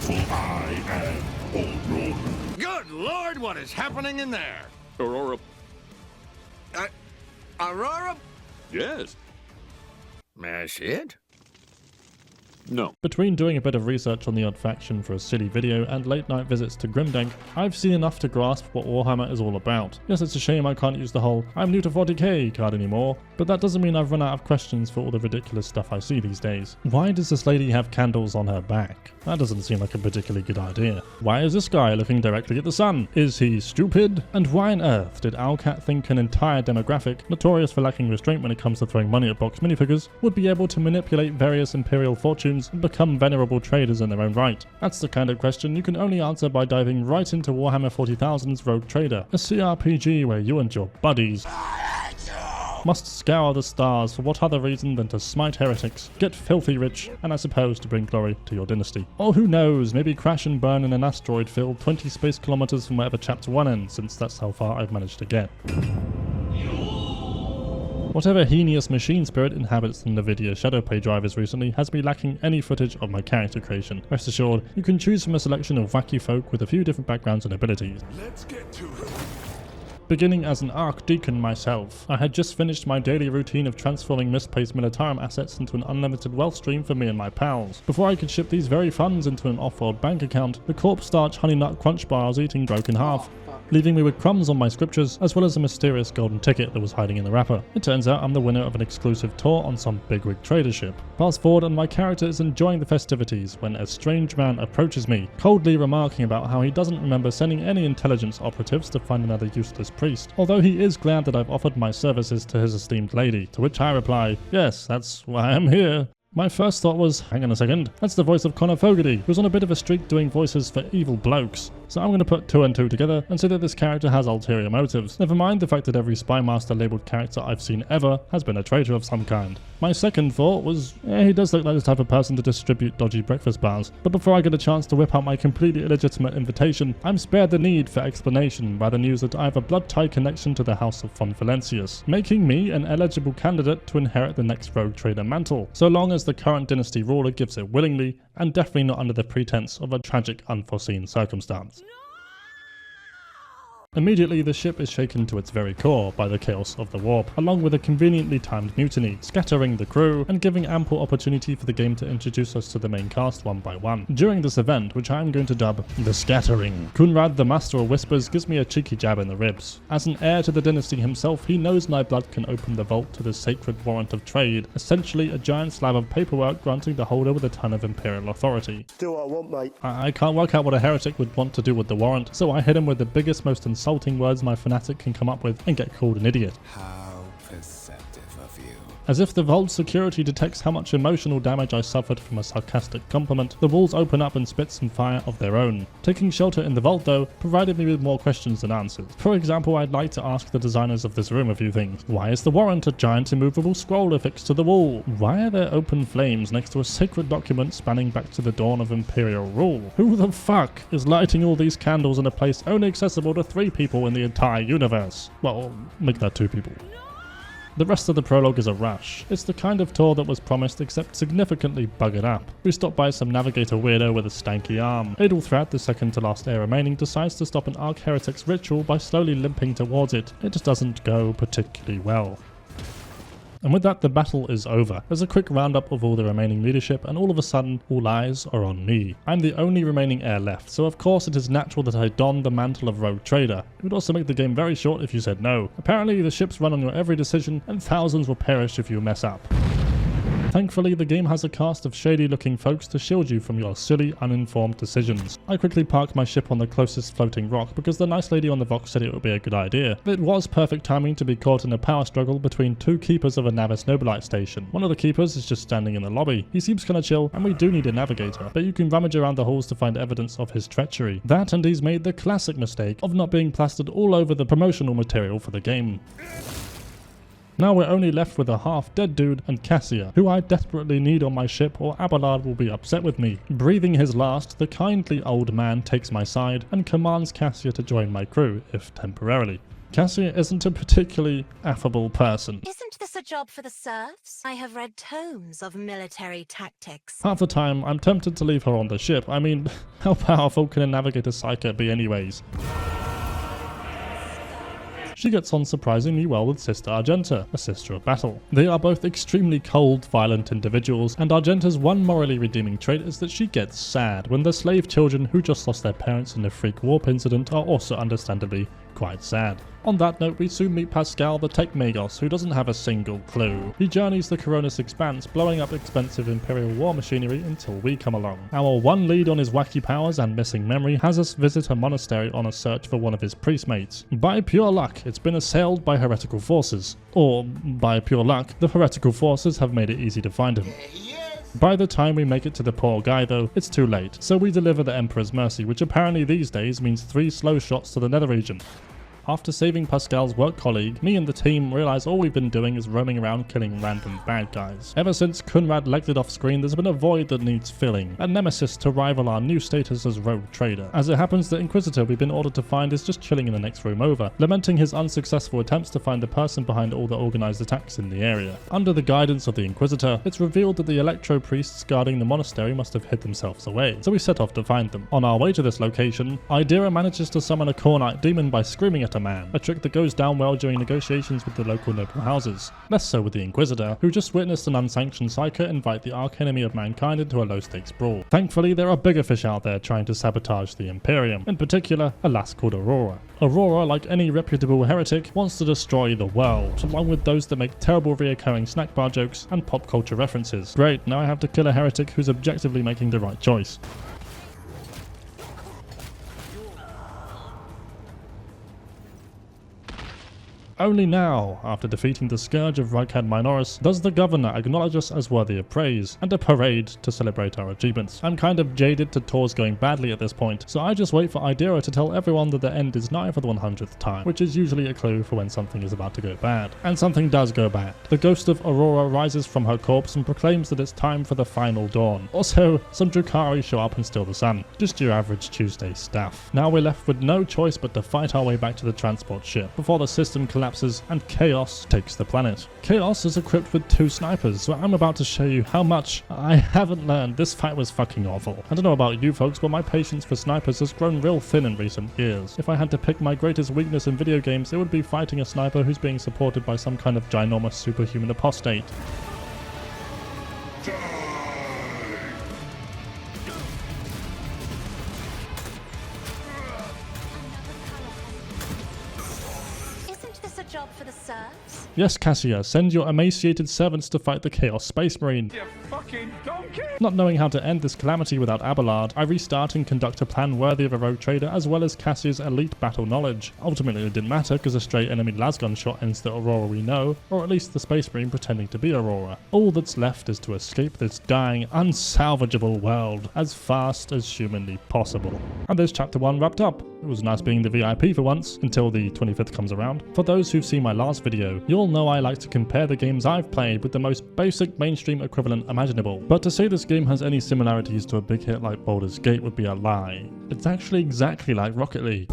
for I am Aurora. Good Lord, what is happening in there? Aurora. Aurora? Yes. That's it? No. Between doing a bit of research on the odd faction for a silly video and late night visits to Grimdank, I've seen enough to grasp what Warhammer is all about. Yes, it's a shame I can't use the whole "I'm new to 40k" card anymore, but that doesn't mean I've run out of questions for all the ridiculous stuff I see these days. Why does this lady have candles on her back? That doesn't seem like a particularly good idea. Why is this guy looking directly at the sun? Is he stupid? And why on earth did Owlcat think an entire demographic, notorious for lacking restraint when it comes to throwing money at box minifigures, would be able to manipulate various imperial fortunes and become venerable traders in their own right? That's the kind of question you can only answer by diving right into Warhammer 40,000's Rogue Trader, a CRPG where you and your buddies must scour the stars for what other reason than to smite heretics, get filthy rich, and I suppose to bring glory to your dynasty. Or who knows, maybe crash and burn in an asteroid field 20 space kilometers from wherever chapter 1 ends, since that's how far I've managed to get. Whatever heinous machine spirit inhabits the NVIDIA Shadowplay drivers recently has me lacking any footage of my character creation. Rest assured, you can choose from a selection of wacky folk with a few different backgrounds and abilities. Let's get to it. Beginning as an Archdeacon myself, I had just finished my daily routine of transforming misplaced Militarum assets into an unlimited wealth stream for me and my pals. Before I could ship these very funds into an off-world bank account, the corpse starch honey nut crunch bar I was eating broke in half, leaving me with crumbs on my scriptures, as well as a mysterious golden ticket that was hiding in the wrapper. It turns out I'm the winner of an exclusive tour on some bigwig trader ship. Fast forward and my character is enjoying the festivities when a strange man approaches me, coldly remarking about how he doesn't remember sending any intelligence operatives to find another useless priest, although he is glad that I've offered my services to his esteemed lady, to which I reply, yes, that's why I'm here. My first thought was, hang on a second, that's the voice of Connor Fogarty, who's on a bit of a streak doing voices for evil blokes. So I'm going to put 2 and 2 together and say that this character has ulterior motives. Never mind the fact that every Spy Master labelled character I've seen ever has been a traitor of some kind. My second thought was, he does look like the type of person to distribute dodgy breakfast bars. But before I get a chance to whip out my completely illegitimate invitation, I'm spared the need for explanation by the news that I have a blood tie connection to the House of Von Valencius, making me an eligible candidate to inherit the next Rogue Trader mantle, so long as the current dynasty ruler gives it willingly, and definitely not under the pretense of a tragic unforeseen circumstance. Immediately, the ship is shaken to its very core by the chaos of the warp, along with a conveniently timed mutiny, scattering the crew and giving ample opportunity for the game to introduce us to the main cast one by one. During this event, which I am going to dub the Scattering, Kunrad the Master of Whispers gives me a cheeky jab in the ribs. As an heir to the dynasty himself, he knows my blood can open the vault to the sacred warrant of trade, essentially a giant slab of paperwork granting the holder with a ton of imperial authority. Do what I want, mate. I can't work out what a heretic would want to do with the warrant, so I hit him with the biggest, most insulting words my fanatic can come up with and get called an idiot. How perceptive of you. As if the vault's security detects how much emotional damage I suffered from a sarcastic compliment, the walls open up and spit some fire of their own. Taking shelter in the vault, though, provided me with more questions than answers. For example, I'd like to ask the designers of this room a few things. Why is the warrant a giant immovable scroll affixed to the wall? Why are there open flames next to a sacred document spanning back to the dawn of imperial rule? Who the fuck is lighting all these candles in a place only accessible to 3 people in the entire universe? Well, make that 2 people. The rest of the prologue is a rush. It's the kind of tour that was promised except significantly buggered up. We stop by some navigator weirdo with a stanky arm. Adelthrat, the second to last heir remaining, decides to stop an Arch Heretic's ritual by slowly limping towards it. It just doesn't go particularly well. And with that, the battle is over. There's a quick roundup of all the remaining leadership, and all of a sudden, all eyes are on me. I'm the only remaining heir left, so of course it is natural that I don the mantle of Rogue Trader. It would also make the game very short if you said no. Apparently, the ships run on your every decision, and thousands will perish if you mess up. Thankfully, the game has a cast of shady-looking folks to shield you from your silly, uninformed decisions. I quickly parked my ship on the closest floating rock because the nice lady on the Vox said it would be a good idea. It was perfect timing to be caught in a power struggle between 2 keepers of a Navis Nobilite station. One of the keepers is just standing in the lobby. He seems kinda chill, and we do need a navigator, but you can rummage around the halls to find evidence of his treachery. That, and he's made the classic mistake of not being plastered all over the promotional material for the game. Now we're only left with a half-dead dude and Cassia, who I desperately need on my ship or Abelard will be upset with me. Breathing his last, the kindly old man takes my side and commands Cassia to join my crew, if temporarily. Cassia isn't a particularly affable person. Isn't this a job for the serfs? I have read tomes of military tactics. Half the time, I'm tempted to leave her on the ship. I mean, how powerful can a navigator psycho be anyways? She gets on surprisingly well with Sister Argenta, a sister of battle. They are both extremely cold, violent individuals, and Argenta's one morally redeeming trait is that she gets sad when the slave children who just lost their parents in a freak warp incident are also understandably quite sad. On that note, we soon meet Pascal, the tech Magos, who doesn't have a single clue. He journeys the Coronis expanse, blowing up expensive Imperial war machinery until we come along. Our one lead on his wacky powers and missing memory has us visit a monastery on a search for one of his priest mates. By pure luck, it's been assailed by heretical forces. Or, by pure luck, the heretical forces have made it easy to find him. By the time we make it to the poor guy though, it's too late, so we deliver the Emperor's Mercy, which apparently these days means 3 slow shots to the nether region. After saving Pascal's work colleague, me and the team realize all we've been doing is roaming around killing random bad guys. Ever since Kunrad legged it off screen, there's been a void that needs filling, a nemesis to rival our new status as rogue trader. As it happens, the Inquisitor we've been ordered to find is just chilling in the next room over, lamenting his unsuccessful attempts to find the person behind all the organized attacks in the area. Under the guidance of the Inquisitor, it's revealed that the Electro priests guarding the monastery must have hid themselves away, so we set off to find them. On our way to this location, Idira manages to summon a Cornite demon by screaming at a man, a trick that goes down well during negotiations with the local noble houses. Less so with the Inquisitor, who just witnessed an unsanctioned psyker invite the arch-enemy of mankind into a low-stakes brawl. Thankfully, there are bigger fish out there trying to sabotage the Imperium, in particular, a lass called Aurora. Aurora, like any reputable heretic, wants to destroy the world, along with those that make terrible reoccurring snack bar jokes and pop culture references. Great, now I have to kill a heretic who's objectively making the right choice. Only now, after defeating the scourge of Reichad Minoris, does the governor acknowledge us as worthy of praise, and a parade to celebrate our achievements. I'm kind of jaded to tours going badly at this point, so I just wait for Idira to tell everyone that the end is nigh for the 100th time, which is usually a clue for when something is about to go bad. And something does go bad. The ghost of Aurora rises from her corpse and proclaims that it's time for the final dawn. Also, some Drukhari show up and steal the sun. Just your average Tuesday stuff. Now we're left with no choice but to fight our way back to the transport ship, before the system collapses and chaos takes the planet. Chaos is equipped with 2 snipers, so I'm about to show you how much I haven't learned. This fight was fucking awful. I don't know about you folks, but my patience for snipers has grown real thin in recent years. If I had to pick my greatest weakness in video games, it would be fighting a sniper who's being supported by some kind of ginormous superhuman apostate. Job for the serfs? Yes, Cassia, send your emaciated servants to fight the Chaos Space Marine. You fucking donkey! Not knowing how to end this calamity without Abelard, I restart and conduct a plan worthy of a rogue trader as well as Cassia's elite battle knowledge. Ultimately it didn't matter because a straight enemy lasgun shot ends the Aurora we know, or at least the Space Marine pretending to be Aurora. All that's left is to escape this dying, unsalvageable world as fast as humanly possible. And there's chapter 1 wrapped up. It was nice being the VIP for once, until the 25th comes around. For those who've seen my last video, you'll know I like to compare the games I've played with the most basic mainstream equivalent imaginable. But to say this game has any similarities to a big hit like Baldur's Gate would be a lie. It's actually exactly like Rocket League.